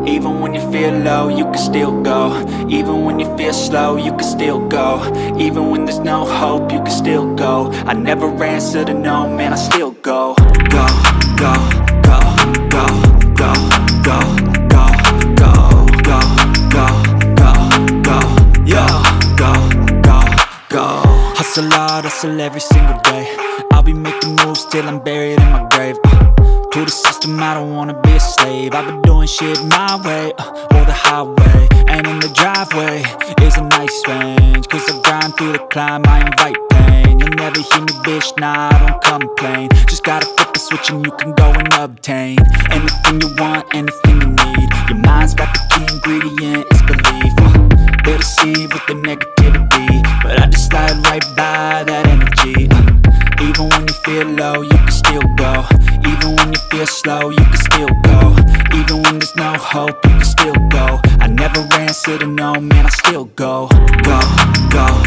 Even when you feel low, you can still go. Even when you feel slow, you can still go. Even when there's no hope, you can still go. I never answer to no, man, I still go. Go, go, go, go, go, go, go, go, go, go, go, go, yo, go, go, go. Hustle hard, hustle every single day. I'll be making moves till I'm buried in my grave. To the system, I don't wanna be a slave. I've been doing shit my way, or the highway. And in the driveway is a nice range, cause I grind through the climb, I invite pain. You'll never hear me, bitch, nah, I don't complain. Just gotta flip the switch and you can go and obtain anything you want, anything you need. Your mind's got the key ingredient, it's belief. They deceive with the negativity, but I just slide right by that energy. Even when you feel low, you can still go. Even when you feel slow, you can still go. Even when there's no hope, you can still go. I never answer to no, man, I still go. Go, go,